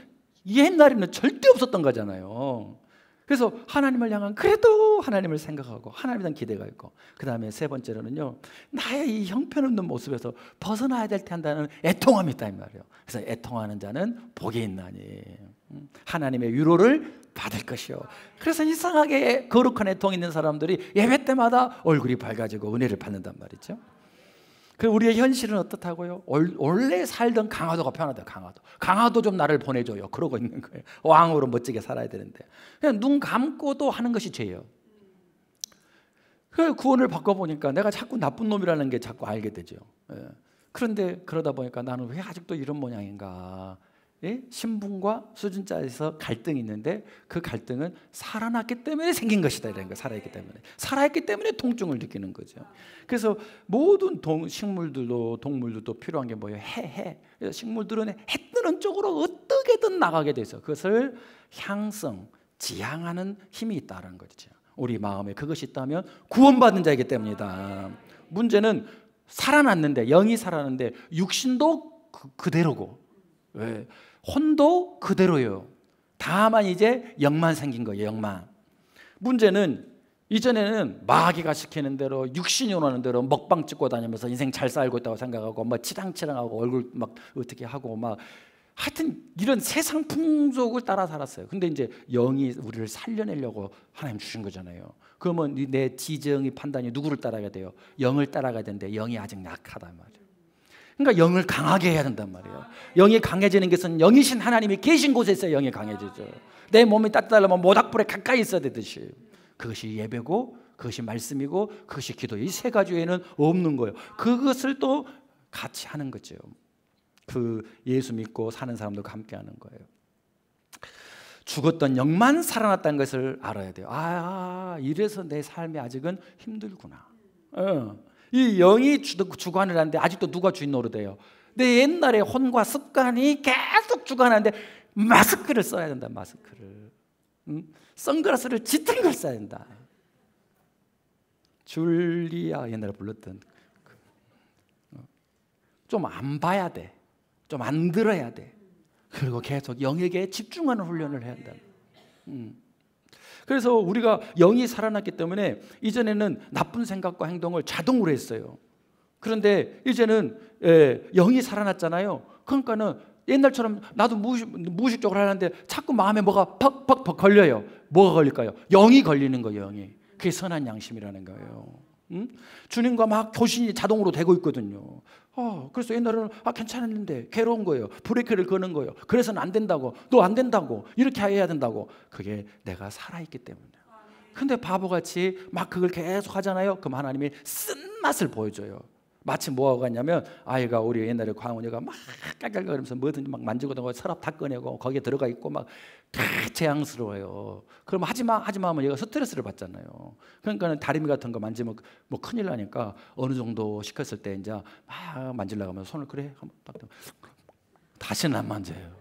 [SPEAKER 1] 옛날에는 절대 없었던 거잖아요. 그래서 하나님을 향한 그래도 하나님을 생각하고 하나님에 대한 기대가 있고, 그 다음에 세 번째로는요, 나의 이 형편없는 모습에서 벗어나야 될 텐다는 애통함이 있다 이 말이에요. 그래서 애통하는 자는 복이 있나니 하나님의 위로를 받을 것이요. 그래서 이상하게 거룩한 애통 있는 사람들이 예배 때마다 얼굴이 밝아지고 은혜를 받는단 말이죠. 그 우리의 현실은 어떻다고요? 원래 살던 강화도가 편하다. 강화도 좀 나를 보내줘요. 그러고 있는 거예요. 왕으로 멋지게 살아야 되는데 그냥 눈 감고도 하는 것이 죄예요. 그 구원을 바꿔보니까 내가 자꾸 나쁜 놈이라는 게 자꾸 알게 되죠. 예. 그런데 그러다 보니까 나는 왜 아직도 이런 모양인가? 예? 신분과 수준자에서 갈등이 있는데 그 갈등은 살아났기 때문에 생긴 것이다 이런 거. 살아있기 때문에 통증을 느끼는 거죠. 그래서 모든 식물들도 동물들도 필요한 게 뭐예요? 해. 그래서 식물들은 해 뜨는 쪽으로 어떻게든 나가게 돼서 그것을 지향하는 힘이 있다는 거죠. 우리 마음에 그것이 있다면 구원받은 자이기 때문이다. 문제는 살아났는데, 영이 살아났는데 육신도 그대로고, 왜? 혼도 그대로예요. 다만 이제 영만 생긴 거예요. 영만. 문제는 이전에는 마귀가 시키는 대로, 육신이 원하는 대로 먹방 찍고 다니면서 인생 잘 살고 있다고 생각하고 막 치랑치랑하고 얼굴 막 어떻게 하고 막 하여튼 이런 세상 풍속을 따라 살았어요. 근데 이제 영이 우리를 살려내려고 하나님 주신 거잖아요. 그러면 내 지정이 판단이 누구를 따라가야 돼요? 영을 따라가야 되는데 영이 아직 약하단 말이에요. 그러니까 영을 강하게 해야 된단 말이에요. 영이 강해지는 것은 영이신 하나님이 계신 곳에 있어야 영이 강해지죠. 내 몸이 따뜻하려면 모닥불에 가까이 있어야 되듯이. 그것이 예배고, 그것이 말씀이고, 그것이 기도. 이 세 가지 외에는 없는 거예요. 그것을 또 같이 하는 거죠. 그 예수 믿고 사는 사람들과 함께 하는 거예요. 죽었던 영만 살아났다는 것을 알아야 돼요. 이래서 내 삶이 아직은 힘들구나. 이 영이 주관을 하는데 아직도 누가 주인 노릇해요? 내 옛날의 혼과 습관이 계속 주관하는데 마스크를 써야 된다. 마스크를. 선글라스를 짙은 걸 써야 된다. 줄리아 옛날에 불렀던 좀 안 봐야 돼. 좀 안 들어야 돼. 그리고 계속 영에게 집중하는 훈련을 해야 한다. 그래서 우리가 영이 살아났기 때문에 이전에는 나쁜 생각과 행동을 자동으로 했어요. 그런데 이제는 영이 살아났잖아요. 그러니까는 옛날처럼 나도 무의식적으로 하는데 자꾸 마음에 뭐가 퍽퍽 걸려요. 뭐가 걸릴까요? 영이 걸리는 거예요. 영이. 그게 선한 양심이라는 거예요. 응? 주님과 막 교신이 자동으로 되고 있거든요. 그래서 옛날에는 괜찮았는데 괴로운 거예요. 브레이크를 거는 거예요. 그래서는 안 된다고, 너 안 된다고, 이렇게 해야 된다고. 그게 내가 살아있기 때문에. 근데 바보같이 막 그걸 계속 하잖아요. 그럼 하나님이 쓴맛을 보여줘요. 마치 뭐하고 갔냐면 아이가 우리 옛날에 광훈이가 막 깔깔거리면서 뭐든지 막 만지고 서랍 다 꺼내고 거기에 들어가 있고 막 재앙스러워요. 그럼 하지마 하면 얘가 스트레스를 받잖아요. 그러니까 다리미 같은 거 만지면 뭐 큰일 나니까 어느 정도 시켰을 때 이제 막 만지려고 하면 손을 그래 다시는 안 만져요.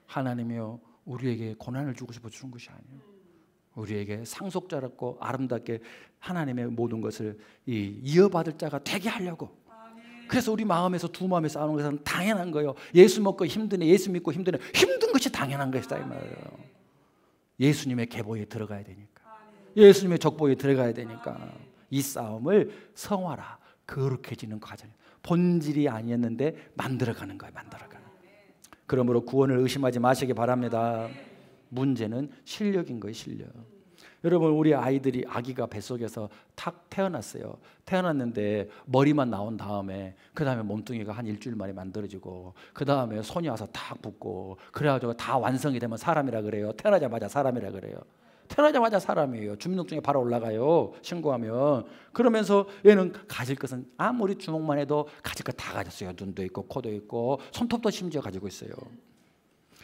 [SPEAKER 1] 하나님이요, 우리에게 고난을 주고 싶어 주는 것이 아니에요. 우리에게 상속자랍고 아름답게 하나님의 모든 것을 이어받을 자가 되게 하려고. 그래서 우리 마음에서 두 마음에 싸우는 것은 당연한 거예요. 예수 먹고 힘드네, 예수 믿고 힘드네. 힘든 것이 당연한 것이다 이 말이에요. 예수님의 계보에 들어가야 되니까, 예수님의 족보에 들어가야 되니까 이 싸움을 성화라, 거룩해지는 과정, 본질이 아니었는데 만들어가는 거예요. 만들어가는. 그러므로 구원을 의심하지 마시기 바랍니다. 문제는 실력인 거예요. 실력. 여러분, 우리 아기가 뱃속에서 탁 태어났어요. 태어났는데 머리만 나온 다음에 그 다음에 몸뚱이가 한 일주일 만에 만들어지고 그 다음에 손이 와서 탁 붙고 그래가지고 다 완성이 되면 사람이라 그래요. 태어나자마자 사람이라 그래요. 태어나자마자 사람이에요. 주민등록증에 바로 올라가요. 신고하면. 그러면서 얘는 가질 것은 아무리 주먹만 해도 가질 것 다 가졌어요. 눈도 있고 코도 있고 손톱도 심지어 가지고 있어요.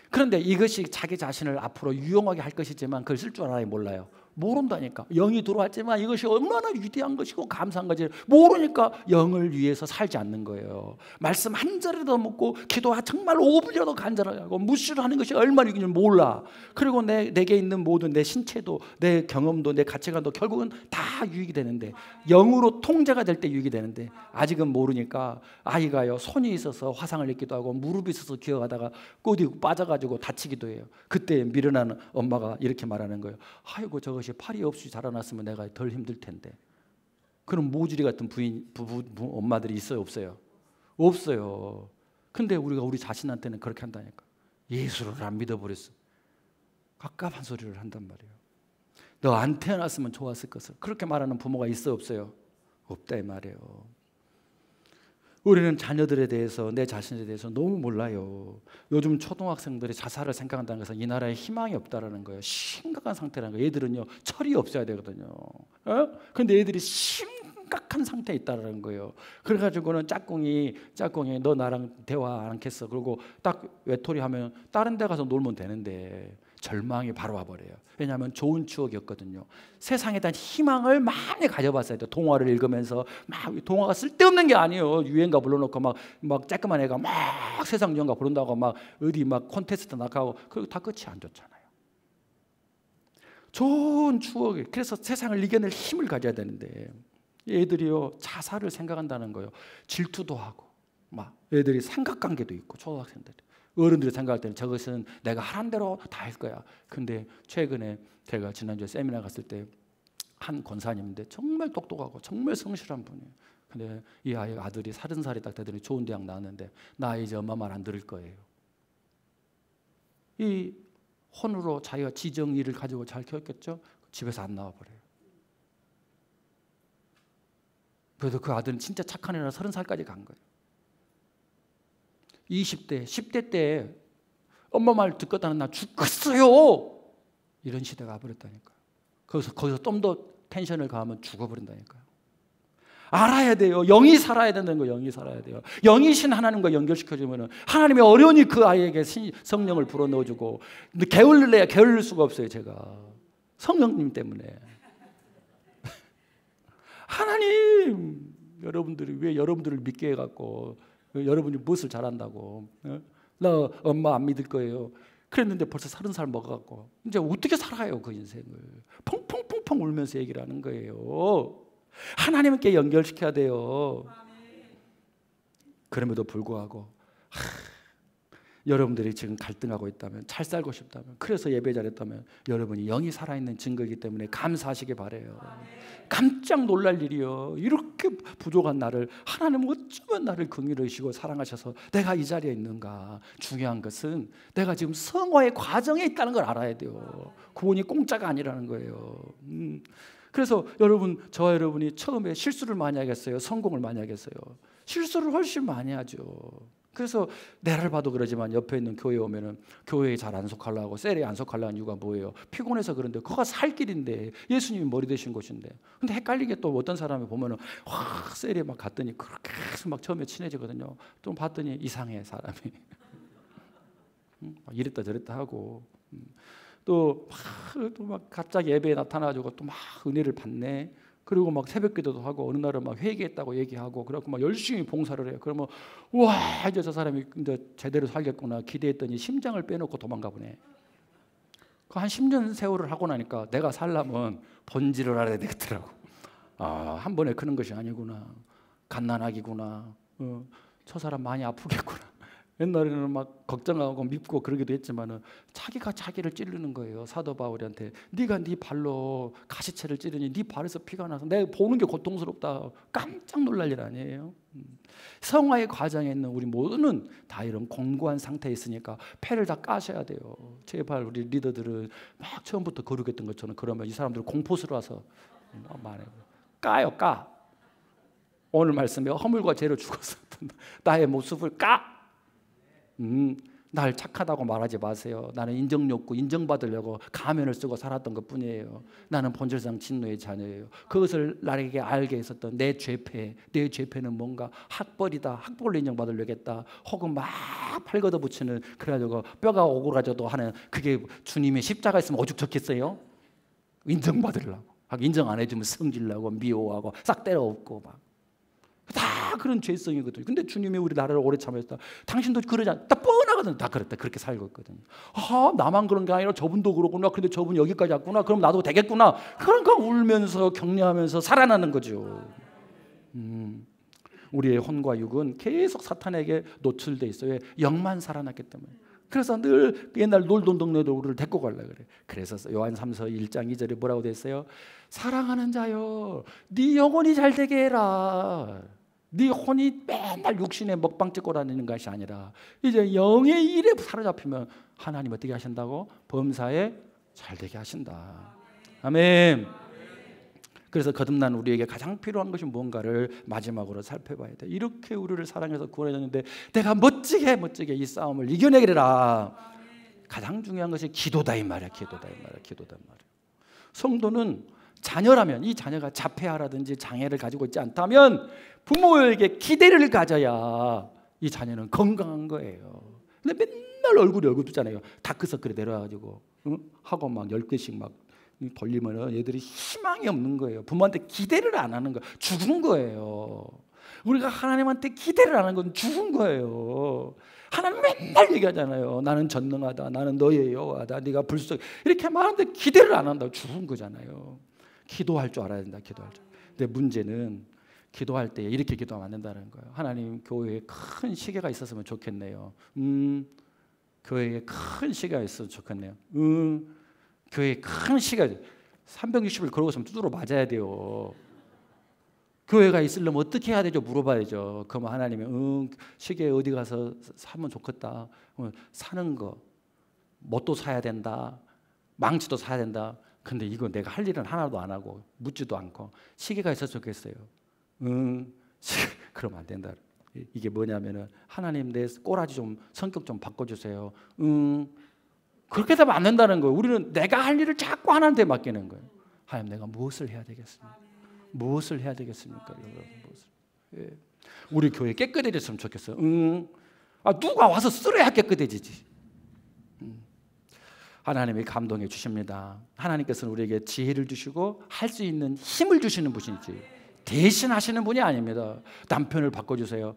[SPEAKER 1] 그런데 이것이 자기 자신을 앞으로 유용하게 할 것이지만 그걸 쓸 줄 알아요? 몰라요? 모른다니까. 영이 들어왔지만 이것이 얼마나 위대한 것이고 감사한 것이 모르니까 영을 위해서 살지 않는 거예요. 말씀 한 자리도 묻고 기도 정말 5분이라도 간절하고 무시를 하는 것이 얼마나 이긴지 몰라. 그리고 내게 있는 모든 내 신체도 내 경험도 내 가치관도 결국은 다 유익이 되는데 영으로 통제가 될 때 유익이 되는데 아직은 모르니까 아이가요, 손이 있어서 화상을 입기도 하고 무릎이 있어서 기어가다가 꼬디 빠져가지고 다치기도 해요. 그때 미련한 엄마가 이렇게 말하는 거예요. 아이고 저것이 팔이 없이 자라났으면 내가 덜 힘들 텐데. 그럼 모질이 같은 엄마들이 있어요? 없어요? 없어요. 근데 우리가 우리 자신한테는 그렇게 한다니까. 예수를 안 믿어버렸어. 갑갑한 소리를 한단 말이에요. 너 안 태어났으면 좋았을 것을. 그렇게 말하는 부모가 있어요? 없어요? 없다 이 말이에요. 우리는 자녀들에 대해서, 내 자신에 대해서 너무 몰라요. 요즘 초등학생들이 자살을 생각한다는 것은 이 나라에 희망이 없다라는 거예요. 심각한 상태라는 거예요. 얘들은요, 철이 없어야 되거든요. 근데 얘들이 심각한 상태에 있다라는 거예요. 그래가지고는 짝꿍이 너 나랑 대화 안 하겠어. 그리고 딱 외톨이 하면 다른 데 가서 놀면 되는데 절망이 바로 와버려요. 왜냐하면 좋은 추억이었거든요. 세상에 대한 희망을 많이 가져봤어야 돼요. 동화를 읽으면서 막 동화가 쓸데없는 게 아니에요. 유행가 불러놓고 막 쬐끄만 애가 막 세상 유행가 부른다고 막 어디 막 콘테스트 나가고 그리고 다 끝이 안 좋잖아요. 좋은 추억이. 그래서 세상을 이겨낼 힘을 가져야 되는데 애들이요, 자살을 생각한다는 거예요. 질투도 하고 막 애들이 삼각관계도 있고 초등학생들이. 어른들이 생각할 때는 저것은 내가 하란 대로 다 할 거야. 근데 최근에 제가 지난주에 세미나 갔을 때 한 권사님인데 정말 똑똑하고 정말 성실한 분이에요. 근데 이 아들이 30살이 딱 되더니 좋은 대학 나왔는데 나 이제 엄마 말 안 들을 거예요. 이 혼으로 자기가 지정의를 가지고 잘 키웠겠죠. 집에서 안 나와버려요. 그래도 그 아들은 진짜 착한 애라 30살까지 간 거예요. 20대, 10대 때 엄마 말 듣겠다는 나 죽겠어요. 이런 시대가 와버렸다니까요. 거기서 좀 더 텐션을 가하면 죽어버린다니까요. 알아야 돼요. 영이 살아야 된다는 거예요. 영이 살아야 돼요. 영이신 하나님과 연결시켜주면 하나님이 어려우니 그 아이에게 성령을 불어넣어주고. 근데 게을러야 게을릴 수가 없어요. 제가 성령님 때문에. 하나님, 여러분들이 왜 여러분들을 믿게 해갖고 여러분이 무엇을 잘한다고. 나 엄마 안 믿을 거예요. 그랬는데 벌써 30살 먹어갖고 이제 어떻게 살아요 그 인생을. 펑펑펑펑 울면서 얘기를 하는 거예요. 하나님께 연결시켜야 돼요. 그럼에도 불구하고 여러분들이 지금 갈등하고 있다면, 잘 살고 싶다면, 그래서 예배 잘했다면 여러분이 영이 살아있는 증거이기 때문에 감사하시기 바래요. 깜짝 놀랄 일이요. 이렇게 부족한 나를 하나님은 어쩌면 나를 긍휼히 여기시고 사랑하셔서 내가 이 자리에 있는가. 중요한 것은 내가 지금 성화의 과정에 있다는 걸 알아야 돼요. 구원이 공짜가 아니라는 거예요. 그래서 여러분, 저와 여러분이 처음에 실수를 많이 하겠어요? 성공을 많이 하겠어요? 실수를 훨씬 많이 하죠. 그래서 내를 봐도 그러지만 옆에 있는 교회에 오면은 교회에 잘 안 속하려고, 셀에 안 속하려는 이유가 뭐예요? 피곤해서 그런데 그거가 살 길인데, 예수님이 머리 되신 곳인데. 근데 헷갈리게 또 어떤 사람이 보면은 확 셀에 막 갔더니 그렇게 막 처음에 친해지거든요. 좀 봤더니 이상해 사람이. 막 이랬다 저랬다 하고, 또 막 갑자기 예배에 나타나가지고 또 막 은혜를 받네. 그리고 막 새벽기도도 하고 어느 날은 막 회개했다고 얘기하고, 그래갖고 막 열심히 봉사를 해요. 그러면 와, 이제 저 사람이 이제 제대로 살겠구나 기대했더니 심장을 빼놓고 도망가 보네. 그 한 10년 세월을 하고 나니까 내가 살려면 본질을 알아야 되겠더라고. 아, 한 번에 크는 것이 아니구나. 갓난아기구나. 저 사람 많이 아프겠구나. 옛날에는 막 걱정하고 밉고 그러기도 했지만은 자기가 자기를 찌르는 거예요. 사도 바울한테 네가 네 발로 가시채를 찌르니 네 발에서 피가 나서 내가 보는 게 고통스럽다. 깜짝 놀랄 일 아니에요. 성화의 과정에 있는 우리 모두는 다 이런 공고한 상태에 있으니까 패를 다 까셔야 돼요. 제발 우리 리더들은 막 처음부터 거룩했던 것처럼 그러면 이 사람들 공포스러워서 말해요. 까요, 까. 오늘 말씀에 허물과 죄로 죽었었던 나의 모습을 까. 날 착하다고 말하지 마세요. 나는 인정욕구, 인정받으려고 가면을 쓰고 살았던 것뿐이에요. 나는 본질상 진노의 자녀예요. 그것을 나에게 알게 했었던 내 죄패는 뭔가 학벌이다. 학벌로 인정받으려겠다. 혹은 막 팔 걷어붙이는, 그래가지고 뼈가 오그라져도 하는, 그게 주님의 십자가 있으면 오죽 좋겠어요? 인정받으려고. 인정 안 해주면 성질나고 미워하고 싹 때려엎고 막. 다 그런 죄성이거든요. 근데 주님이 우리 나라를 오래 참으셨다. 당신도 그러지 않다. 다 뻔하거든요. 다 그랬다. 그렇게 살고 있거든요. 아, 나만 그런 게 아니라 저분도 그러구나. 근데 저분이 여기까지 왔구나. 그럼 나도 되겠구나. 그러니까 울면서 격려하면서 살아나는 거죠. 우리의 혼과 육은 계속 사탄에게 노출돼 있어요. 영만 살아났기 때문에. 그래서 늘 옛날 놀던 동네도 우리를 데리고 가려고 그래. 그래서 요한 3서 1장 2절에 뭐라고 돼 있어요? 사랑하는 자여, 네 영혼이 잘 되게 해라. 네 혼이 맨날 육신에 먹방 찍고 다니는 것이 아니라 이제 영의 일에 사로잡히면 하나님 어떻게 하신다고? 범사에 잘 되게 하신다. 아멘. 그래서 거듭난 우리에게 가장 필요한 것이 무언가를 마지막으로 살펴봐야 돼. 이렇게 우리를 사랑해서 구원해줬는데 내가 멋지게 이 싸움을 이겨내리라. 가장 중요한 것이 기도다 이 말이야. 기도다 이 말이야. 성도는 자녀라면, 이 자녀가 자폐아라든지 장애를 가지고 있지 않다면 부모에게 기대를 가져야 이 자녀는 건강한 거예요. 근데 맨날 얼굴이 뜨잖아요. 다크서클이 내려와가지고 하고 막 10개씩 막 돌리면 얘들이 희망이 없는 거예요. 부모한테 기대를 안 하는 거예요. 죽은 거예요. 우리가 하나님한테 기대를 안 하는 건 죽은 거예요. 하나님 맨날 얘기하잖아요. 나는 전능하다. 나는 너의 여호와다. 네가 불쌍. 이렇게 말하는데 기대를 안 한다고 죽은 거잖아요. 기도할 줄 알아야 된다. 기도할 줄. 근데 문제는 기도할 때 이렇게 기도하면 안 된다는 거예요. 하나님, 교회에 큰 시계가 있었으면 좋겠네요. 교회에 큰 시계가 있었으면 좋겠네요. 교회에 큰 시계가 360을 걸어서 두드러 맞아야 돼요. 교회가 있으려면 어떻게 해야 되죠? 물어봐야죠. 그러면 하나님이 시계 어디 가서 사면 좋겠다. 사는 거, 뭣도 사야 된다. 망치도 사야 된다. 근데 이거 내가 할 일은 하나도 안 하고 묻지도 않고 시계가 있어서 좋겠어요. 그러면 안 된다. 이게 뭐냐면은 하나님 내 꼬라지 좀 성격 좀 바꿔주세요. 그렇게 되면 안 된다는 거예요. 우리는 내가 할 일을 자꾸 하나님한테 맡기는 거예요. 하나님, 내가 무엇을 해야 되겠습니까? 무엇을 해야 되겠습니까? 예. 우리 교회 깨끗해졌으면 좋겠어요. 누가 와서 쓸어야 깨끗해지지. 하나님이 감동해 주십니다. 하나님께서는 우리에게 지혜를 주시고 할 수 있는 힘을 주시는 분이지 대신하시는 분이 아닙니다. 남편을 바꿔주세요.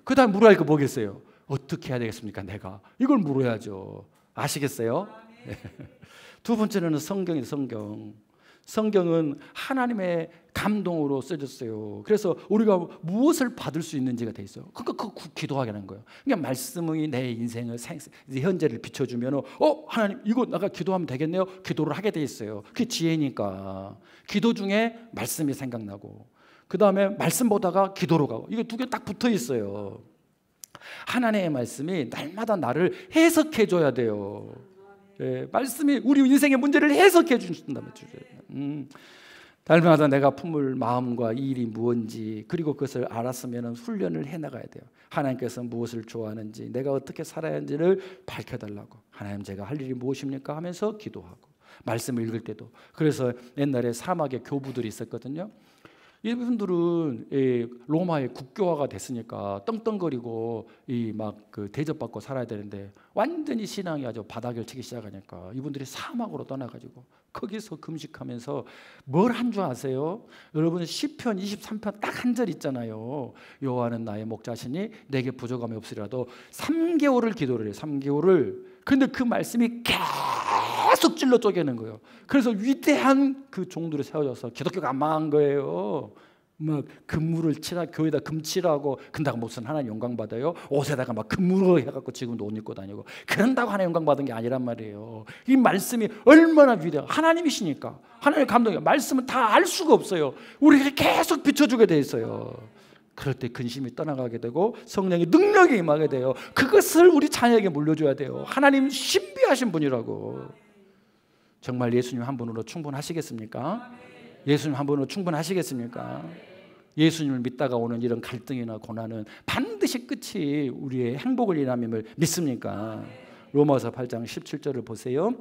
[SPEAKER 1] 그 다음 물어야 할 거 뭐겠어요? 어떻게 해야 되겠습니까? 내가 이걸 물어야죠. 아시겠어요? 네. 두 번째는 성경이에요. 성경은 하나님의 감동으로 써졌어요. 그래서 우리가 무엇을 받을 수 있는지가 돼 있어요. 그러니까 기도하게 하는 거예요. 그러니까 말씀이 내 인생을 현재를 비춰주면 하나님 이거 내가 기도하면 되겠네요. 기도를 하게 돼 있어요. 그게 지혜니까. 기도 중에 말씀이 생각나고 그 다음에 말씀 보다가 기도로 가고 이게 두 개 딱 붙어 있어요. 하나님의 말씀이 날마다 나를 해석해 줘야 돼요. 예, 말씀이 우리 인생의 문제를 해석해 주신다면 날마다 내가 품을 마음과 일이 무엇인지 그리고 그것을 알았으면 훈련을 해나가야 돼요. 하나님께서 무엇을 좋아하는지 내가 어떻게 살아야 하는지를 밝혀달라고. 하나님 제가 할 일이 무엇입니까 하면서 기도하고 말씀을 읽을 때도. 그래서 옛날에 사막에 교부들이 있었거든요. 이분들은 로마의 국교화가 됐으니까 떵떵거리고 그 대접받고 살아야 되는데 완전히 신앙이 아주 바닥을 치기 시작하니까 이분들이 사막으로 떠나가지고 거기서 금식하면서 뭘 한 줄 아세요? 여러분 시편 23편 딱 한 절 있잖아요. 여호와는 나의 목자시니 내게 부족함이 없으리라도 3개월을 기도를 해요. 3개월을. 근데 그 말씀이 계속 찔러 쪼개는 거예요. 그래서 위대한 그 종들이 세워져서 기독교가 안 망한 거예요. 막 금물을 치라 교회에다 금치라고 근다고 무슨 하나님 영광 받아요? 옷에다가 막 금물을 해갖고 지금도 옷 입고 다니고 그런다고 하나님 영광 받은 게 아니란 말이에요. 이 말씀이 얼마나 위대한 하나님이시니까 하나님의 감동이에요. 말씀은 다 알 수가 없어요. 우리가 계속 비춰주게 돼 있어요. 그럴 때 근심이 떠나가게 되고 성령의 능력이 임하게 돼요. 그것을 우리 자녀에게 물려줘야 돼요. 하나님 신비하신 분이라고. 정말 예수님 한 분으로 충분하시겠습니까? 예수님 한 분으로 충분하시겠습니까? 예수님을 믿다가 오는 이런 갈등이나 고난은 반드시 끝이 우리의 행복을 인함임을 믿습니까? 로마서 8장 17절을 보세요.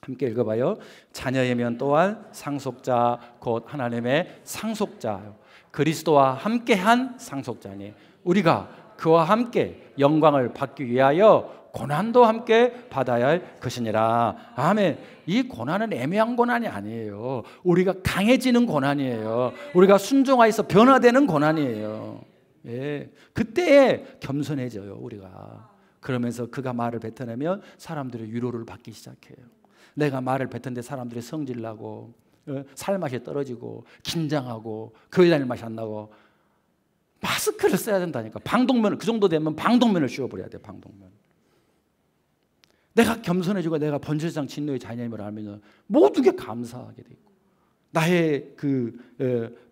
[SPEAKER 1] 함께 읽어봐요. 자녀이면 또한 상속자 곧 하나님의 상속자 그리스도와 함께한 상속자니 우리가 그와 함께 영광을 받기 위하여 고난도 함께 받아야 할 것이니라. 아멘. 이 고난은 애매한 고난이 아니에요. 우리가 강해지는 고난이에요. 우리가 순종하여서 변화되는 고난이에요. 예. 그때에 겸손해져요 우리가. 그러면서 그가 말을 뱉어내면 사람들의 위로를 받기 시작해요. 내가 말을 뱉는데 사람들이 성질나고 살맛이 떨어지고 긴장하고 교회 다닐 맛이 안 나고 마스크를 써야 된다니까. 방독면을 그 정도 되면 방독면을 씌워버려야 돼. 방독면. 내가 겸손해지고 내가 번제장 진노의 자녀임을 알면 모든 게 감사하게 돼 있고 나의 그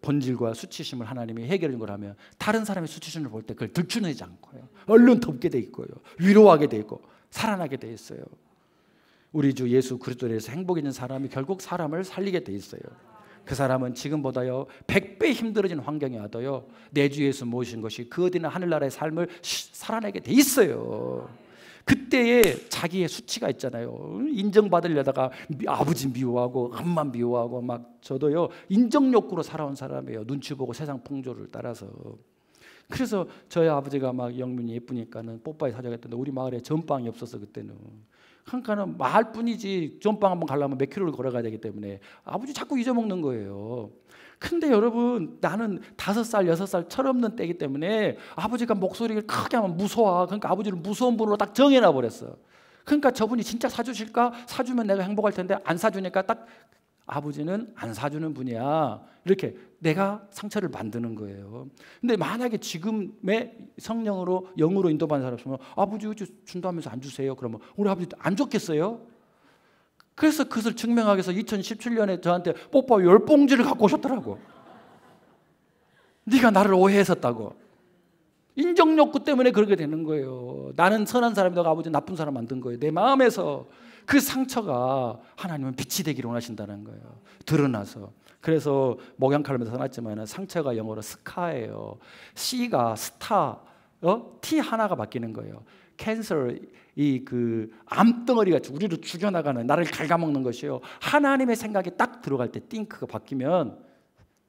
[SPEAKER 1] 본질과 수치심을 하나님이 해결해 준 거라면 다른 사람의 수치심을 볼 때 그걸 들추내지 않고요. 얼른 덮게 돼 있고요. 위로하게 돼 있고 살아나게 돼 있어요. 우리 주 예수 그리스도에서 행복 있는 사람이 결국 사람을 살리게 돼 있어요. 그 사람은 지금보다요 100배 힘들어진 환경이 와도요 내 주 예수 모신 것이 그 어디나 하늘나라의 삶을 살아내게 돼 있어요. 그때에 자기의 수치가 있잖아요. 인정받으려다가 아버지 미워하고 엄마 미워하고 막 저도요 인정 욕구로 살아온 사람이에요. 눈치 보고 세상 풍조를 따라서. 그래서 저희 아버지가 막 영민이 예쁘니까는 뽀빠이 사자겠다는데 우리 마을에 전빵이 없어서 그때는 그러니까는 마을뿐이지 전빵 한번 가려면 몇 킬로를 걸어가야 되기 때문에 아버지 자꾸 잊어먹는 거예요. 근데 여러분 나는 5살 6살 철없는 때이기 때문에 아버지가 목소리를 크게 하면 무서워. 그러니까 아버지를 무서운 분으로 딱 정해놔 버렸어. 그러니까 저분이 진짜 사주실까? 사주면 내가 행복할 텐데 안 사주니까 딱 아버지는 안 사주는 분이야. 이렇게 내가 상처를 만드는 거예요. 근데 만약에 지금의 성령으로 영으로 인도받는 사람 있으면 아버지 준다면서 안 주세요. 그러면 우리 아버지 안 줬겠어요? 그래서 그것을 증명하기 위해서 2017년에 저한테 뽀뽀 10봉지를 갖고 오셨더라고. 네가 나를 오해했었다고. 인정욕구 때문에 그렇게 되는 거예요. 나는 선한 사람이다가 아버지 나쁜 사람 만든 거예요. 내 마음에서 그 상처가 하나님은 빛이 되기를 원하신다는 거예요. 드러나서. 그래서 목양칼럼에서 써놨지만 상처가 영어로 스카예요. C가 스타, T 하나가 바뀌는 거예요. 캔서 이 그 암덩어리가 우리를 죽여나가는 나를 갉아먹는 것이요. 하나님의 생각이 딱 들어갈 때 띵크가 바뀌면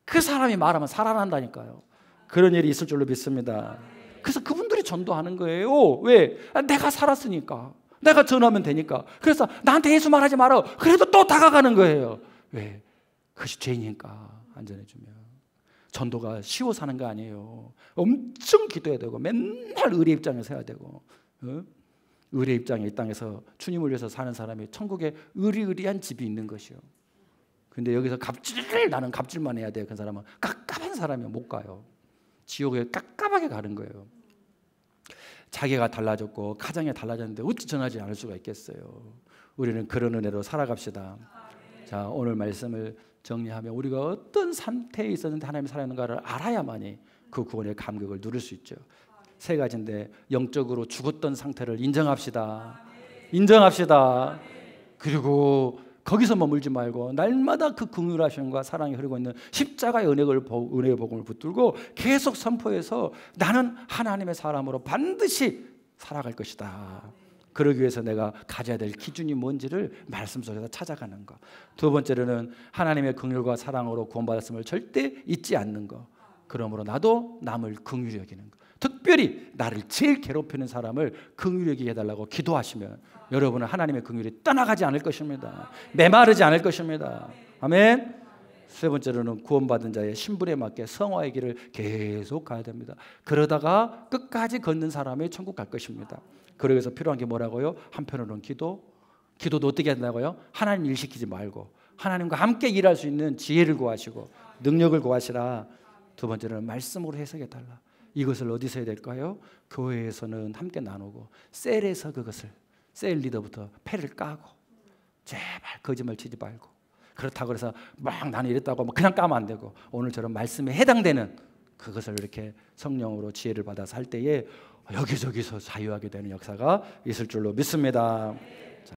[SPEAKER 1] 그 사람이 말하면 살아난다니까요. 그런 일이 있을 줄로 믿습니다. 그래서 그분들이 전도하는 거예요. 왜? 내가 살았으니까. 내가 전하면 되니까. 그래서 나한테 예수 말하지 마라. 그래도 또 다가가는 거예요. 왜? 그것이 죄니까 안전해주면. 전도가 쉬워서 하는 거 아니에요. 엄청 기도해야 되고 맨날 의리 입장에 서야 되고 의리 입장에 이 땅에서 주님을 위해서 사는 사람이 천국에 의리의리한 집이 있는 것이요. 근데 여기서 나는 갑질만 해야 돼요. 그 사람은 깝깝한 사람이 못 가요. 지옥에 깝깝하게 가는 거예요. 자기가 달라졌고 가정이 달라졌는데 어찌 전하지 않을 수가 있겠어요. 우리는 그런 은혜로 살아갑시다. 자, 오늘 말씀을 정리하면 우리가 어떤 상태에 있었는데 하나님이 살아있는가를 알아야만이 그 구원의 감격을 누릴 수 있죠. 세 가지인데, 영적으로 죽었던 상태를 인정합시다. 인정합시다. 그리고 거기서 머물지 말고 날마다 그 긍휼하심과 사랑이 흐르고 있는 십자가의 은혜의 복음을 붙들고 계속 선포해서 나는 하나님의 사람으로 반드시 살아갈 것이다. 그러기 위해서 내가 가져야 될 기준이 뭔지를 말씀 속에서 찾아가는 것. 두 번째로는 하나님의 긍휼과 사랑으로 구원받았음을 절대 잊지 않는 것. 그러므로 나도 남을 긍휼히 여기는 것. 특별히 나를 제일 괴롭히는 사람을 긍휼히 여기게 해달라고 기도하시면 여러분은 하나님의 긍휼이 떠나가지 않을 것입니다. 메마르지 않을 것입니다. 아멘. 세 번째로는 구원받은 자의 신분에 맞게 성화의 길을 계속 가야 됩니다. 그러다가 끝까지 걷는 사람이 천국 갈 것입니다. 그러기 위해서 필요한 게 뭐라고요? 한편으로는 기도도 어떻게 한다고요? 하나님 일 시키지 말고 하나님과 함께 일할 수 있는 지혜를 구하시고 능력을 구하시라. 두 번째는 말씀으로 해석해달라. 이것을 어디서 해야 될까요? 교회에서는 함께 나누고, 셀에서 그것을, 셀 리더부터 패를 까고, 제발 거짓말 치지 말고, 그렇다고 해서 막 나는 이랬다고 그냥 까면 안 되고, 오늘처럼 말씀에 해당되는 그것을 이렇게 성령으로 지혜를 받아서 할 때에 여기저기서 자유하게 되는 역사가 있을 줄로 믿습니다.